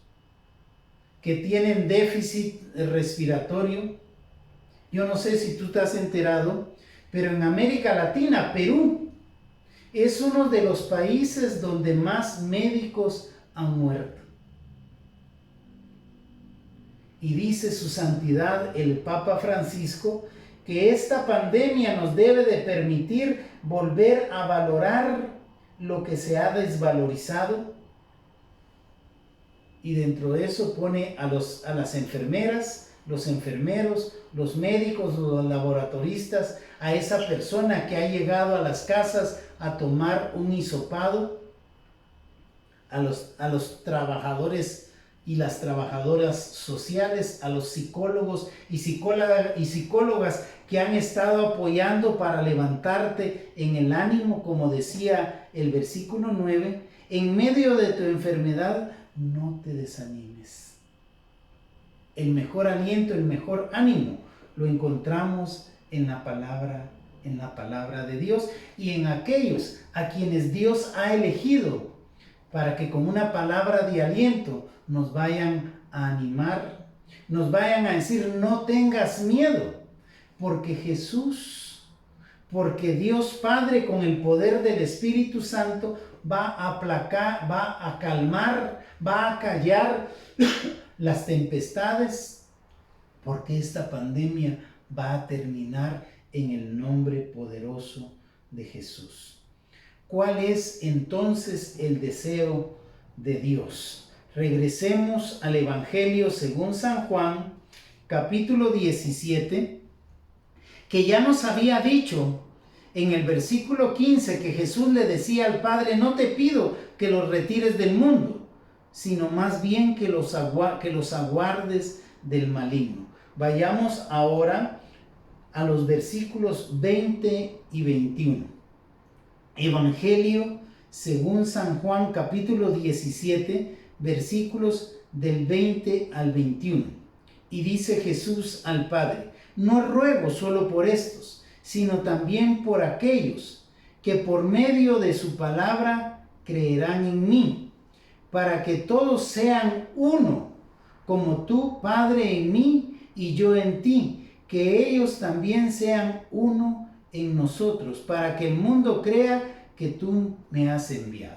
que tienen déficit respiratorio. Yo no sé si tú te has enterado, pero en América Latina, Perú es uno de los países donde más médicos han muerto. Y dice Su Santidad el Papa Francisco que esta pandemia nos debe de permitir volver a valorar lo que se ha desvalorizado. Y dentro de eso pone a las enfermeras, los enfermeros, los médicos, los laboratoristas, a esa persona que ha llegado a las casas a tomar un hisopado, a los trabajadores y las trabajadoras sociales, a los psicólogos y psicólogas que han estado apoyando para levantarte en el ánimo, como decía el versículo 9, en medio de tu enfermedad no te desanimes. El mejor aliento, el mejor ánimo lo encontramos en la palabra de Dios y en aquellos a quienes Dios ha elegido para que con una palabra de aliento nos vayan a animar, nos vayan a decir: no tengas miedo, porque Dios Padre, con el poder del Espíritu Santo, va a aplacar, va a calmar, va a callar las tempestades, porque esta pandemia va a terminar en el nombre poderoso de Jesús. ¿Cuál es entonces el deseo de Dios? Regresemos al Evangelio según San Juan, capítulo 17, que ya nos había dicho en el versículo 15 que Jesús le decía al Padre: no te pido que los retires del mundo, sino más bien que los aguardes del maligno. Vayamos ahora a los versículos 20 y 21. Evangelio según San Juan, capítulo 17, versículos del 20 al 21. Y dice Jesús al Padre: no ruego solo por estos, sino también por aquellos que por medio de su palabra creerán en mí, para que todos sean uno, como tú, Padre, en mí y yo en ti, que ellos también sean uno en nosotros, para que el mundo crea que tú me has enviado.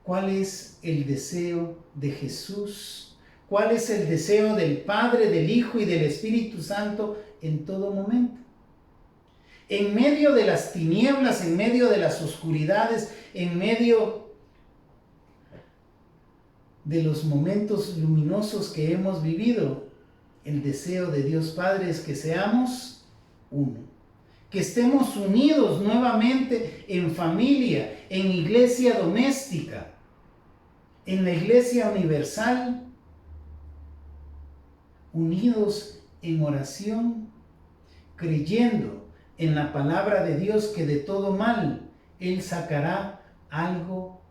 ¿Cuál es el deseo de Jesús? ¿Cuál es el deseo del Padre, del Hijo y del Espíritu Santo en todo momento? En medio de las tinieblas, en medio de las oscuridades, en medio de los momentos luminosos que hemos vivido, el deseo de Dios Padre es que seamos uno, que estemos unidos nuevamente en familia, en iglesia doméstica, en la iglesia universal, unidos en oración, creyendo en la palabra de Dios que de todo mal Él sacará algo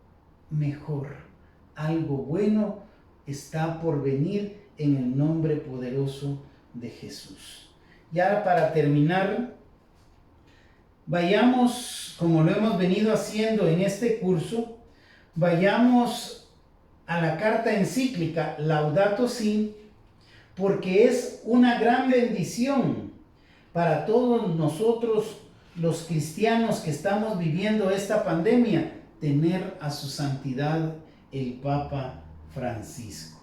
mejor, algo bueno está por venir en el nombre poderoso de Jesús. Ya para terminar, vayamos, como lo hemos venido haciendo en este curso, vayamos a la carta encíclica Laudato Si, porque es una gran bendición para todos nosotros los cristianos que estamos viviendo esta pandemia, tener a su santidad el Papa Francisco.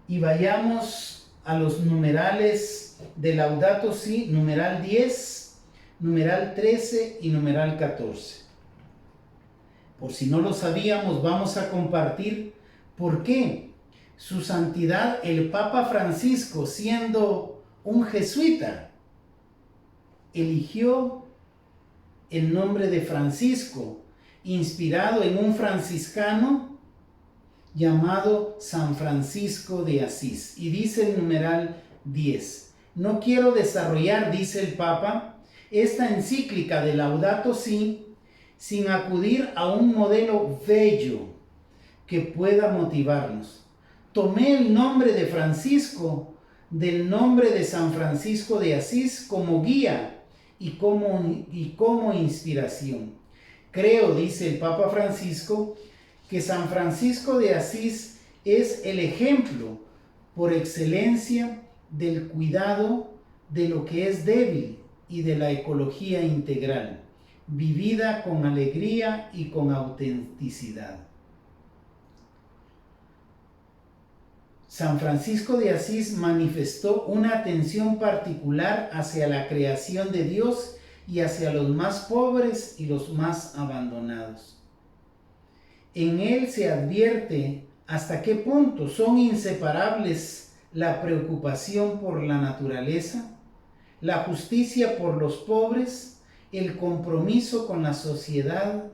Y vayamos a los numerales de Laudato Si, numeral 10, numeral 13 y numeral 14. Por si no lo sabíamos, vamos a compartir por qué su santidad el Papa Francisco, siendo un jesuita, eligió el nombre de Francisco, inspirado en un franciscano llamado San Francisco de Asís. Y dice el numeral 10: no quiero desarrollar, dice el Papa, esta encíclica de Laudato Si sin acudir a un modelo bello que pueda motivarnos. Tomé el nombre de Francisco del nombre de San Francisco de Asís como guía y como inspiración. Creo, dice el Papa Francisco, que San Francisco de Asís es el ejemplo por excelencia del cuidado de lo que es débil y de la ecología integral, vivida con alegría y con autenticidad. San Francisco de Asís manifestó una atención particular hacia la creación de Dios y hacia los más pobres y los más abandonados. En él se advierte hasta qué punto son inseparables la preocupación por la naturaleza, la justicia por los pobres, el compromiso con la sociedad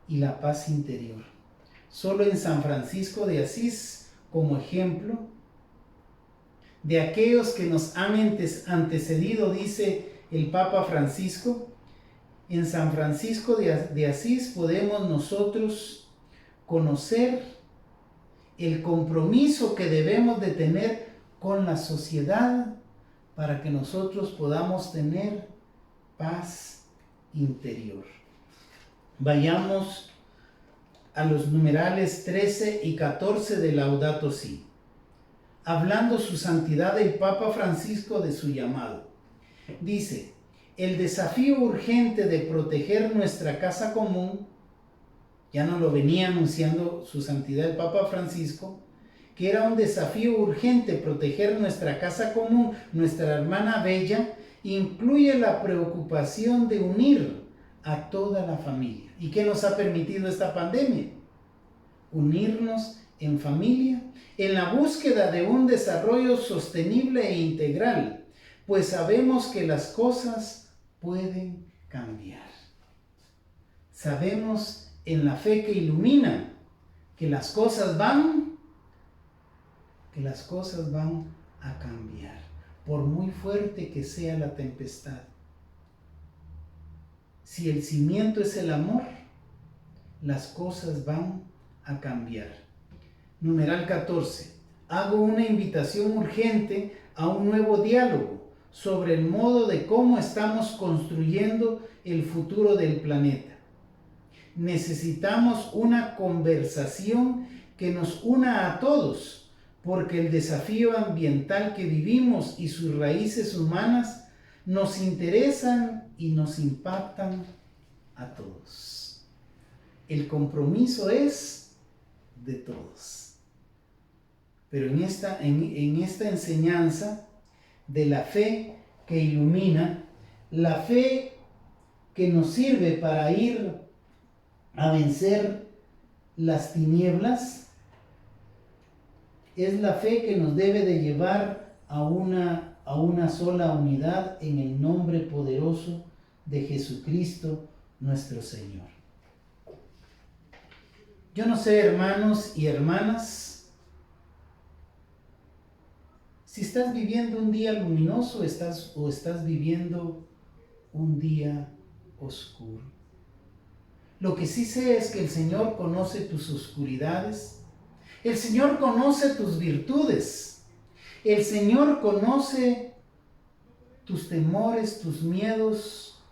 y la paz interior. Solo en San Francisco de Asís, como ejemplo de aquellos que nos han antecedido, dice el Papa Francisco, en San Francisco de Asís podemos nosotros conocer el compromiso que debemos de tener con la sociedad, para que nosotros podamos tener paz interior. Vayamos a los numerales 13 y 14 de Laudato Si, hablando su santidad el Papa Francisco de su llamado. Dice: el desafío urgente de proteger nuestra casa común, ya nos lo venía anunciando su santidad el Papa Francisco, que era un desafío urgente proteger nuestra casa común, nuestra hermana bella, incluye la preocupación de unir a toda la familia. ¿Y qué nos ha permitido esta pandemia? Unirnos en familia, en la búsqueda de un desarrollo sostenible e integral, pues sabemos que las cosas pueden cambiar. Sabemos en la fe que ilumina que las cosas van a cambiar, por muy fuerte que sea la tempestad. Si el cimiento es el amor, las cosas van a cambiar. Numeral 14. Hago una invitación urgente a un nuevo diálogo sobre el modo de cómo estamos construyendo el futuro del planeta. Necesitamos una conversación que nos una a todos, porque el desafío ambiental que vivimos y sus raíces humanas nos interesan y nos impactan a todos. El compromiso es de todos. Pero en esta enseñanza de la fe que ilumina, la fe que nos sirve para ir a vencer las tinieblas, es la fe que nos debe de llevar a una sola unidad en el nombre poderoso de Jesucristo nuestro Señor. Yo no sé, hermanos y hermanas, si estás viviendo un día luminoso o estás viviendo un día oscuro. Lo que sí sé es que el Señor conoce tus oscuridades, el Señor conoce tus virtudes, el Señor conoce tus temores, tus miedos,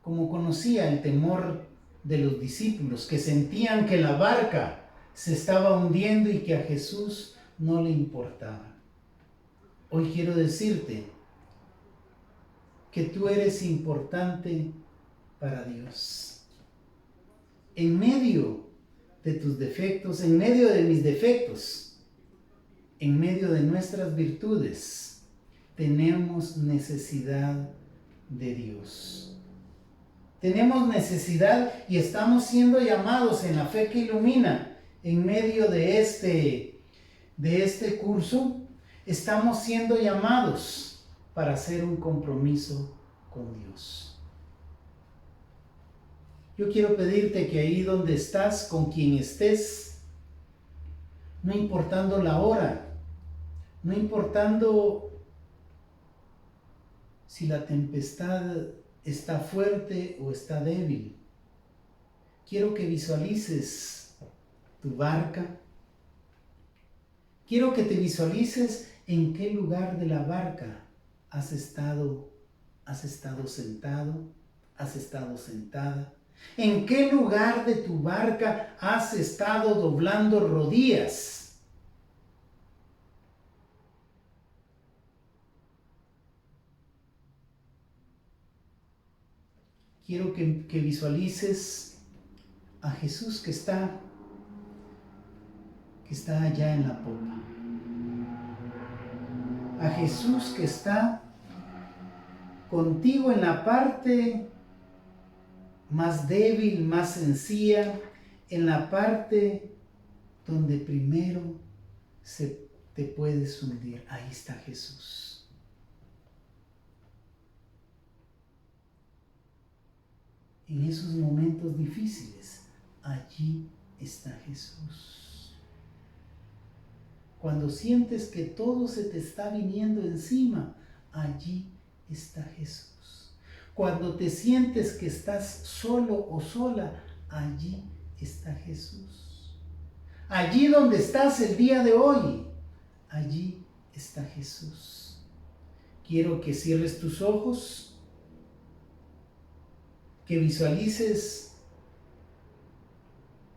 como conocía el temor de los discípulos que sentían que la barca se estaba hundiendo y que a Jesús no le importaba. Hoy quiero decirte que tú eres importante para Dios. En medio de tus defectos, en medio de mis defectos, en medio de nuestras virtudes, tenemos necesidad de Dios. Tenemos necesidad y estamos siendo llamados en la fe que ilumina, en medio de este curso, estamos siendo llamados para hacer un compromiso con Dios. Yo quiero pedirte que ahí donde estás, con quien estés, no importando la hora, no importando si la tempestad está fuerte o está débil, quiero que visualices tu barca. Quiero que te visualices en qué lugar de la barca has estado sentado, has estado sentada. ¿En qué lugar de tu barca has estado doblando rodillas? Quiero que visualices a Jesús que está allá en la popa. A Jesús que está contigo en la parte más débil, más sencilla, en la parte donde primero te puedes hundir. Ahí está Jesús. En esos momentos difíciles, allí está Jesús. Cuando sientes que todo se te está viniendo encima, allí está Jesús. Cuando te sientes que estás solo o sola, allí está Jesús. Allí donde estás el día de hoy, allí está Jesús. Quiero que cierres tus ojos, que visualices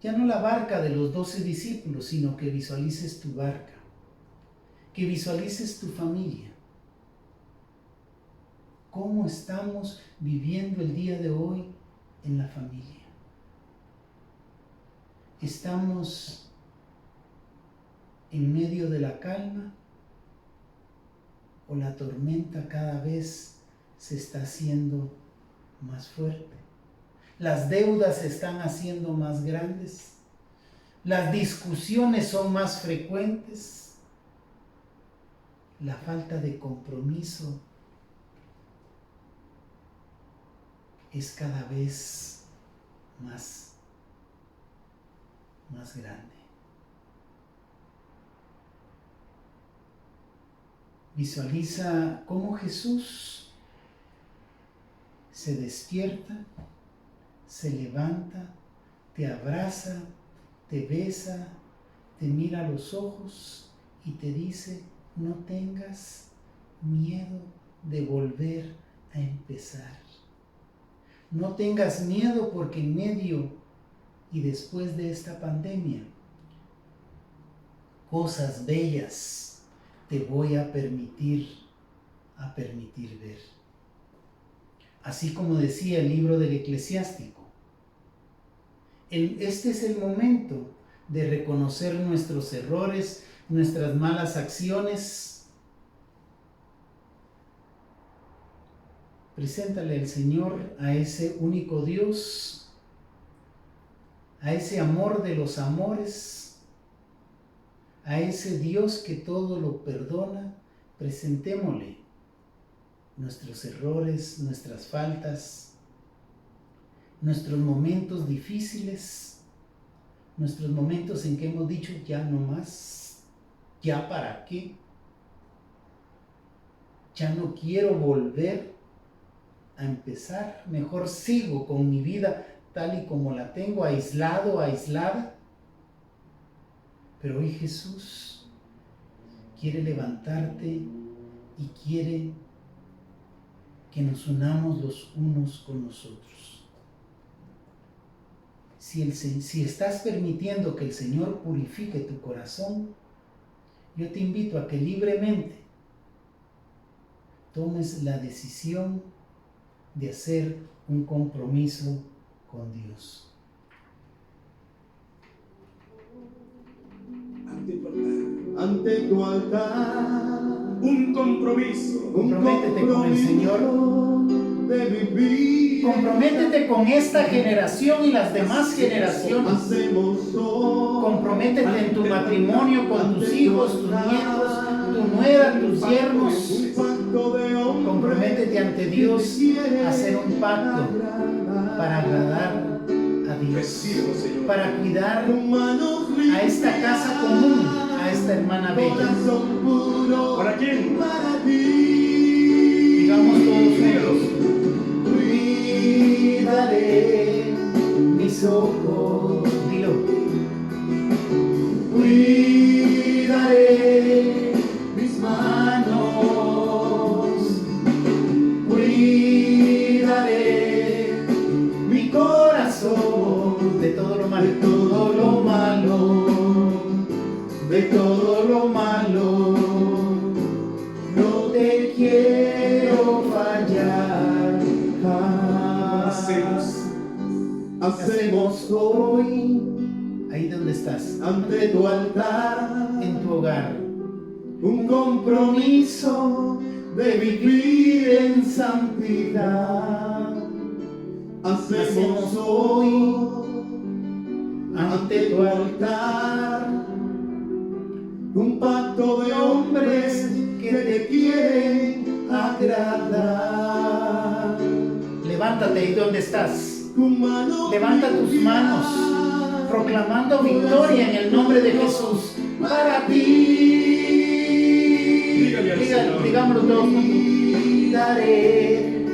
ya no la barca de los 12 discípulos, sino que visualices tu barca, que visualices tu familia. ¿Cómo estamos viviendo el día de hoy en la familia? ¿Estamos en medio de la calma o la tormenta cada vez se está haciendo más fuerte? Las deudas se están haciendo más grandes, las discusiones son más frecuentes, la falta de compromiso es cada vez más grande. Visualiza cómo Jesús se despierta, se levanta, te abraza, te besa, te mira a los ojos y te dice: no tengas miedo de volver a empezar. No tengas miedo, porque en medio y después de esta pandemia, cosas bellas te voy a permitir ver. Así como decía el libro del Eclesiástico, este es el momento de reconocer nuestros errores, nuestras malas acciones. Preséntale al Señor, a ese único Dios, a ese amor de los amores, a ese Dios que todo lo perdona. Presentémosle nuestros errores, nuestras faltas, nuestros momentos difíciles, nuestros momentos en que hemos dicho: ya no más, ya para qué, ya no quiero volver a empezar, mejor sigo con mi vida tal y como la tengo, aislado, aislada. Pero hoy Jesús quiere levantarte y quiere que nos unamos los unos con los otros. Si estás permitiendo que el Señor purifique tu corazón, yo te invito a que libremente tomes la decisión de hacer un compromiso con Dios. Ante tu altar, un compromiso. Comprométete con el Señor. De vivir. Comprométete con esta generación y las demás generaciones. Comprométete en tu matrimonio, con tus hijos, tus nietos, tu nuera, tus yernos. Comprométete ante Dios a hacer un pacto para agradar a Dios, para cuidar a esta casa común, a esta hermana bella. ¿Para quién? Para ti. Digamos todos juntos: cuidaré mis ojos. Dilo. Cuidaré mis manos. Cuidaré mi corazón De todo lo malo. de todo lo malo. De todo lo malo. No te quiero fallar jamás. Hacemos hoy Ahí donde estás, ante tu altar en tu hogar, un compromiso de vivir en santidad. Hacemos hoy ante tu altar un pacto de hombres que te quieren agradar. levántate ahí donde estás. Tu mano Levanta tus manos, proclamando victoria en el nombre de Jesús. para ti. Digámoslo todos juntos. Cuidaré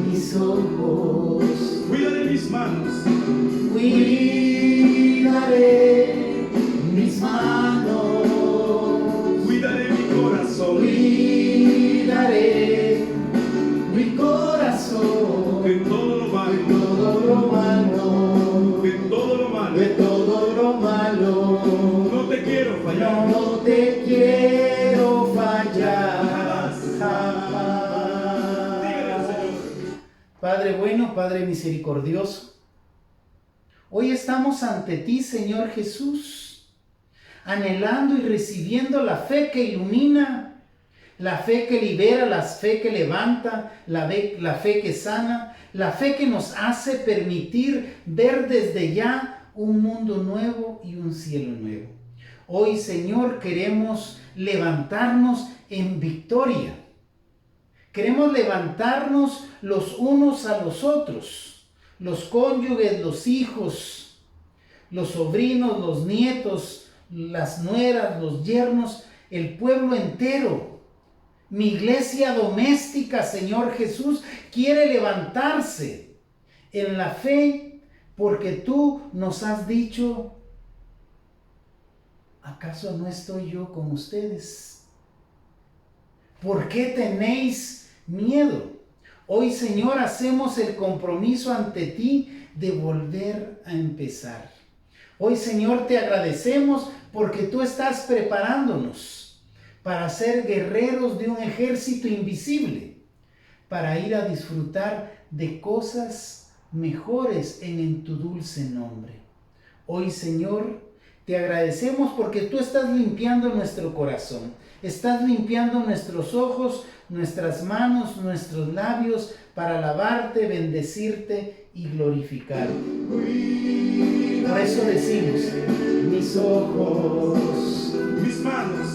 mis ojos. Cuidaré mis manos. Cuidaré mis manos. Cuidaré mi corazón. te quiero fallar jamás. Dígale al Señor. Padre bueno, Padre misericordioso, hoy estamos ante ti, Señor Jesús, anhelando y recibiendo la fe que ilumina, la fe que libera, la fe que levanta, la fe que sana, la fe que nos hace permitir ver desde ya un mundo nuevo y un cielo nuevo. Hoy, Señor, queremos levantarnos en victoria. Queremos levantarnos los unos a los otros, los cónyuges, los hijos, los sobrinos, los nietos, las nueras, los yernos, el pueblo entero. Mi iglesia doméstica, Señor Jesús, quiere levantarse en la fe porque tú nos has dicho, ¿acaso no estoy yo con ustedes? ¿Por qué tenéis miedo? Hoy, Señor, hacemos el compromiso ante ti de volver a empezar. Hoy, Señor, te agradecemos porque tú estás preparándonos para ser guerreros de un ejército invisible, para ir a disfrutar de cosas mejores en tu dulce nombre. Hoy, Señor, te agradecemos porque tú estás limpiando nuestro corazón, estás limpiando nuestros ojos, nuestras manos, nuestros labios, para alabarte, bendecirte y glorificarte. Por eso decimos, mis ojos, Mis manos,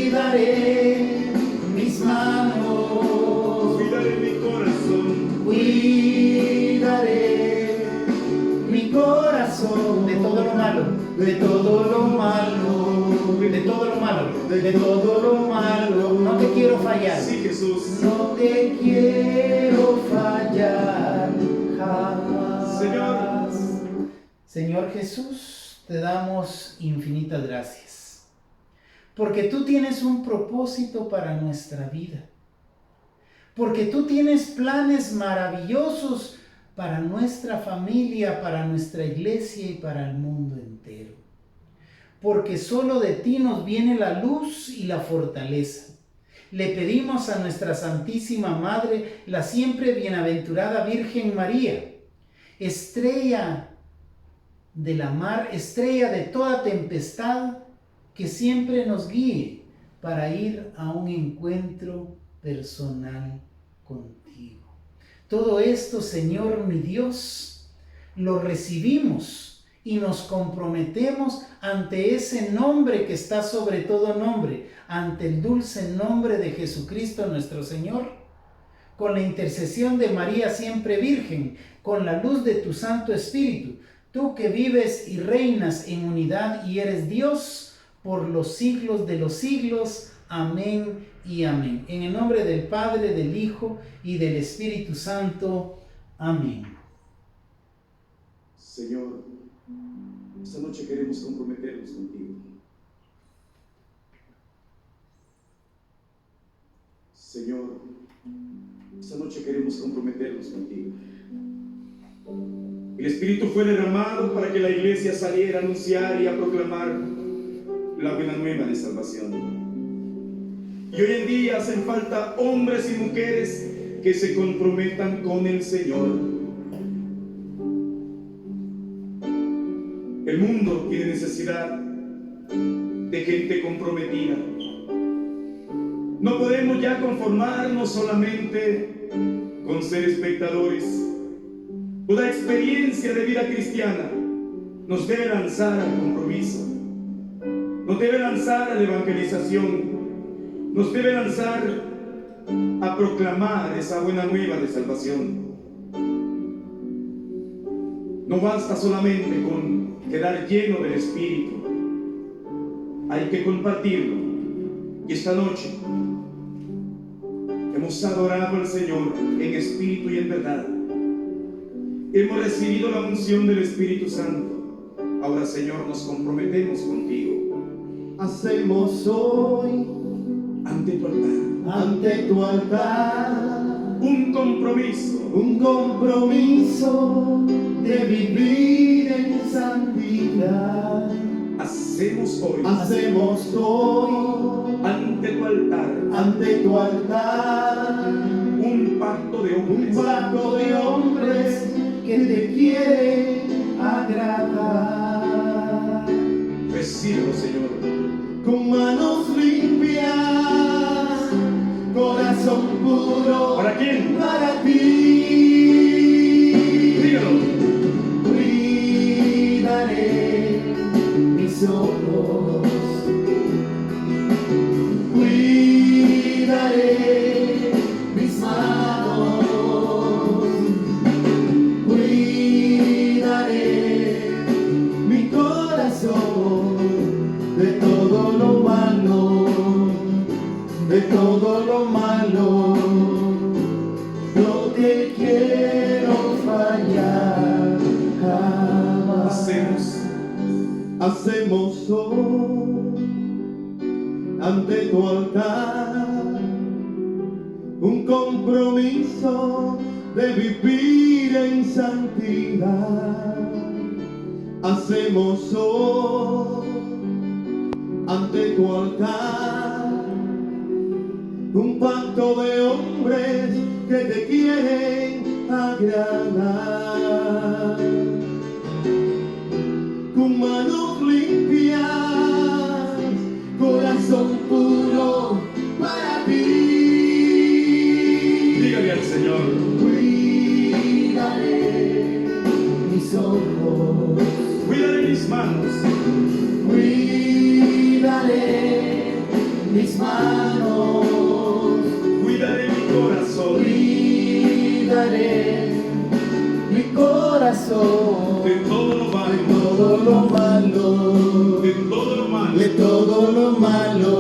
cuidaré, mis manos, cuidaré mi corazón. cuidaré mi corazón de todo lo malo, de todo lo malo, de todo lo malo, de todo lo malo. No te quiero fallar, Sí, Jesús. no te quiero fallar jamás. Señor Jesús, te damos infinitas gracias, porque tú tienes un propósito para nuestra vida, porque tú tienes planes maravillosos para nuestra familia, para nuestra iglesia y para el mundo entero. Porque solo de ti nos viene la luz y la fortaleza. Le pedimos a nuestra Santísima Madre, la siempre bienaventurada Virgen María, estrella de la mar, estrella de toda tempestad, que siempre nos guíe para ir a un encuentro personal contigo. Todo esto, Señor mi Dios, lo recibimos y nos comprometemos ante ese nombre que está sobre todo nombre, ante el dulce nombre de Jesucristo nuestro Señor, con la intercesión de María siempre Virgen, con la luz de tu Santo Espíritu, tú que vives y reinas en unidad y eres Dios por los siglos de los siglos. Amén y amén. En el nombre del Padre, del Hijo y del Espíritu Santo. Amén. Señor, esta noche queremos comprometernos contigo. Señor, esta noche queremos comprometernos contigo. El Espíritu fue derramado para que la iglesia saliera a anunciar y a proclamar la buena nueva de salvación. Y hoy en día hacen falta hombres y mujeres que se comprometan con el Señor. El mundo tiene necesidad de gente comprometida. No podemos ya conformarnos solamente con ser espectadores. Toda experiencia de vida cristiana nos debe lanzar al compromiso, nos debe lanzar a la evangelización, nos debe lanzar a proclamar esa buena nueva de salvación. No basta solamente con quedar lleno del Espíritu, hay que compartirlo. Y esta noche hemos adorado al Señor en espíritu y en verdad. Hemos recibido la unción del Espíritu Santo. Ahora, Señor, nos comprometemos contigo. Hacemos hoy Ante tu altar ante tu altar un compromiso de vivir en santidad. hacemos hoy ante tu altar un pacto de hombres que te quiere agradar. Recíbelo, Señor. con manos limpias, corazón puro. ¿Para quién? Para ti. Dígalo. Cuidaré mis ojos, cuidaré mis manos, cuidaré mi corazón de todo lo malo, de todo lo malo. No te quiero fallar jamás. Hacemos hoy ante tu altar un compromiso de vivir en santidad. Hacemos hoy ante tu altar un pacto de hombres que te quieren agradar. Con manos limpias, corazón puro para ti. Dígale al Señor. Cuidaré mis ojos, Cuidaré mis manos. cuidaré mis manos, Cuidaré mi corazón. cuidaré mi corazón De todo lo malo. de todo lo malo, De todo lo malo. de todo lo malo.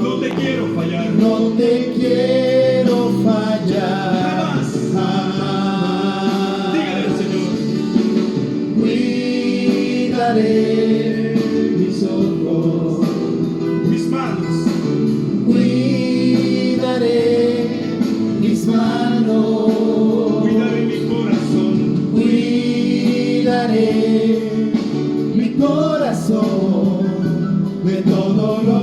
No te quiero fallar. No te quiero fallar Jamás. jamás. Dígale al Señor. Cuidaré mis ojos, Mis manos. cuidaré mis manos, Cuidaré mi corazón. cuidaré mi corazón de todo lo